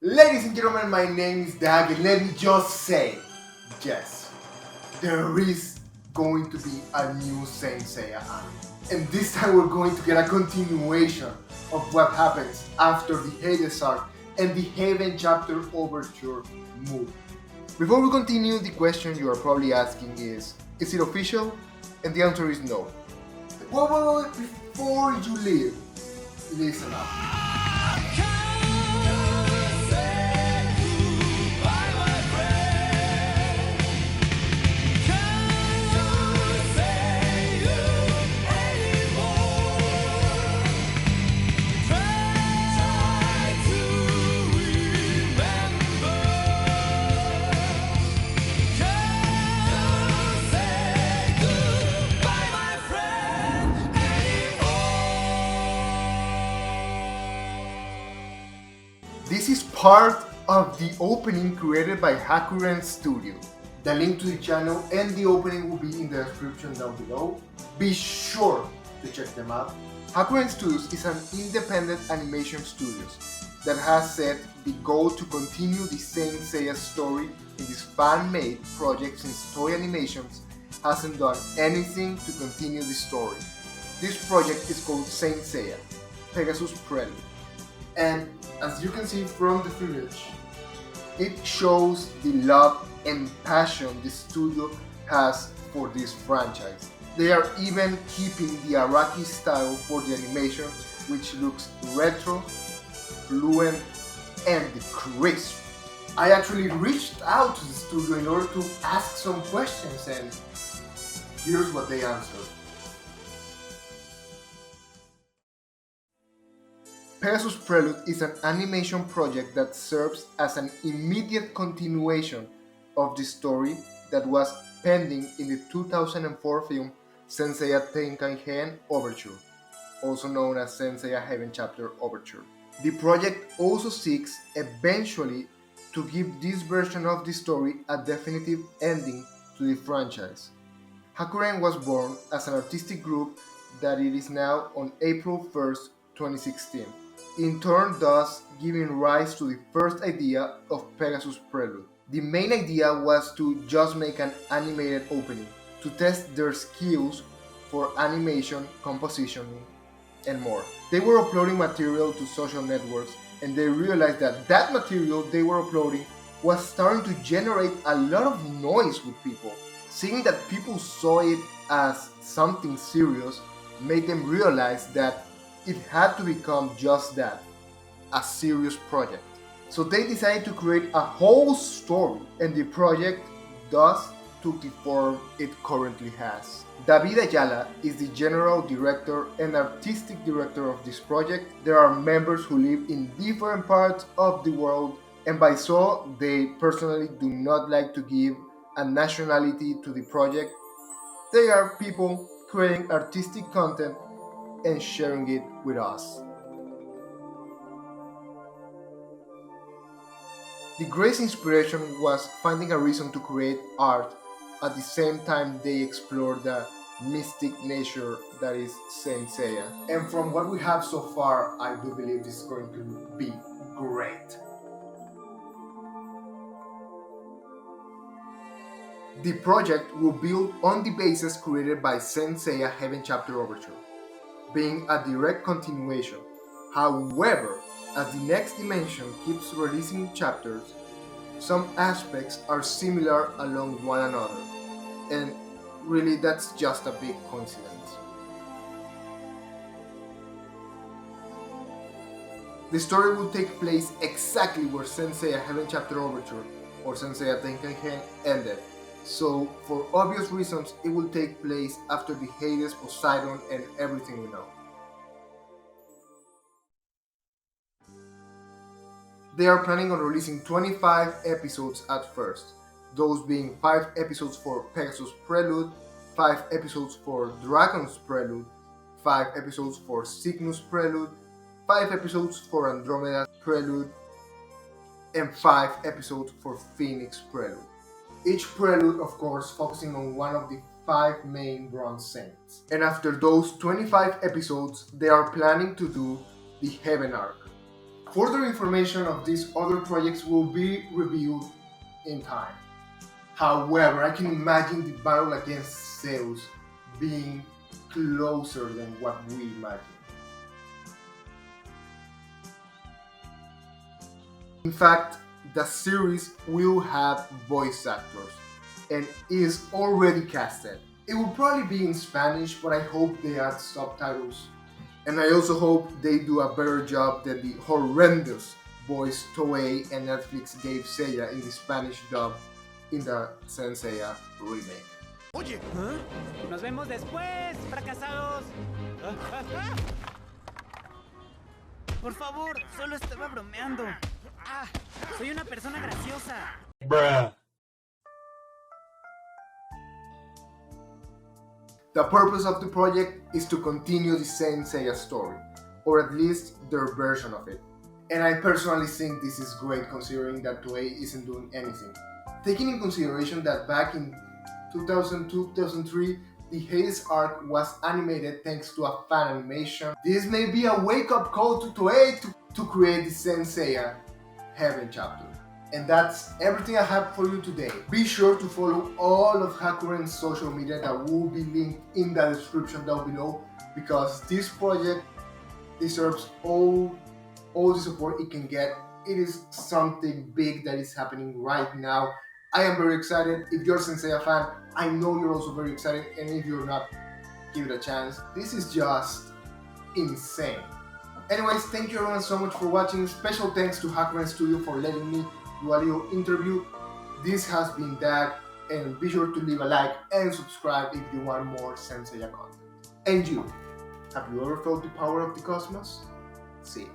Ladies and gentlemen, my name is DAGG, and let me just say, yes, there is going to be a new Saint Seiya anime. And this time we're going to get a continuation of what happens after the Hades arc and the Heaven chapter overture movie. Before we continue, the question you are probably asking is it official? And the answer is no. Wait, before you leave, listen up. This is part of the opening created by Hakuren Studios. The link to the channel and the opening will be in the description down below. Be sure to check them out. Hakuren Studios is an independent animation studios that has set the goal to continue the Saint Seiya story in this fan-made project since Toei Animations hasn't done anything to continue the story. This project is called Saint Seiya, Pegasus Prelude. And as you can see from the footage, it shows the love and passion the studio has for this franchise. They are even keeping the Araki style for the animation, which looks retro, fluent, and crisp. I actually reached out to the studio in order to ask some questions, and here's what they answered. Pegasus Prelude is an animation project that serves as an immediate continuation of the story that was pending in the 2004 film Saint Seiya Tenkai-hen Overture, also known as Saint Seiya Heaven Chapter Overture. The project also seeks eventually to give this version of the story a definitive ending to the franchise. Hakuren was born as an artistic group that it is now on April 1st, 2016. In turn thus giving rise to the first idea of Pegasus Prelude. The main idea was to just make an animated opening, to test their skills for animation, composition, and more. They were uploading material to social networks, and they realized that that material they were uploading was starting to generate a lot of noise with people. Seeing that people saw it as something serious made them realize that it had to become just that, a serious project. So they decided to create a whole story, and the project thus took the form it currently has. David Ayala is the general director and artistic director of this project. There are members who live in different parts of the world, and by so they personally do not like to give a nationality to the project. They are people creating artistic content and sharing it with us. The greatest inspiration was finding a reason to create art at the same time they explore the mystic nature that is Saint Seiya. And from what we have so far, I do believe this is going to be great. The project will build on the basis created by Saint Seiya Heaven Chapter Overture, being a direct continuation. However, as the next dimension keeps releasing chapters, some aspects are similar along one another, and really that's just a big coincidence. The story will take place exactly where Saint Seiya Heaven Chapter Overture or Saint Seiya Tenkai-hen ended, so for obvious reasons it will take place after the Hades, Poseidon, and everything we know. They are planning on releasing 25 episodes at first, those being 5 episodes for Pegasus Prelude, 5 episodes for Dragon's Prelude, 5 episodes for Cygnus Prelude, 5 episodes for Andromeda's Prelude, and 5 episodes for Phoenix Prelude. Each prelude, of course, focusing on one of the 5 main bronze saints. And after those 25 episodes, they are planning to do the Heaven arc. Further information of these other projects will be revealed in time. However, I can imagine the battle against Zeus being closer than what we imagine. In fact, the series will have voice actors and is already casted. It will probably be in Spanish, but I hope they add subtitles. And I also hope they do a better job than the horrendous voice Toei and Netflix gave Seiya in the Spanish dub in the Saint Seiya remake. Oye, ¿eh? Nos vemos después, fracasados. Por favor, solo estaba bromeando. Soy una persona graciosa. Bruh. The purpose of the project is to continue the Saint Seiya story, or at least their version of it. And I personally think this is great considering that Toei isn't doing anything. Taking in consideration that back in 2002-2003, the Hades arc was animated thanks to a fan animation, this may be a wake-up call to Toei to create the Saint Seiya Heaven chapter. And that's everything I have for you today. Be sure to follow all of Hakuren's social media that will be linked in the description down below, because this project deserves all the support it can get. It is something big that is happening right now. I am very excited. If you're a Saint Seiya fan, I know you're also very excited, and if you're not, give it a chance. This is just insane. Anyways, thank you everyone so much for watching. Special thanks to Hakuren Studio for letting me do a little interview. This has been DAGG, and be sure to leave a like and subscribe if you want more Saint Seiya content. And you, have you ever felt the power of the cosmos? See ya.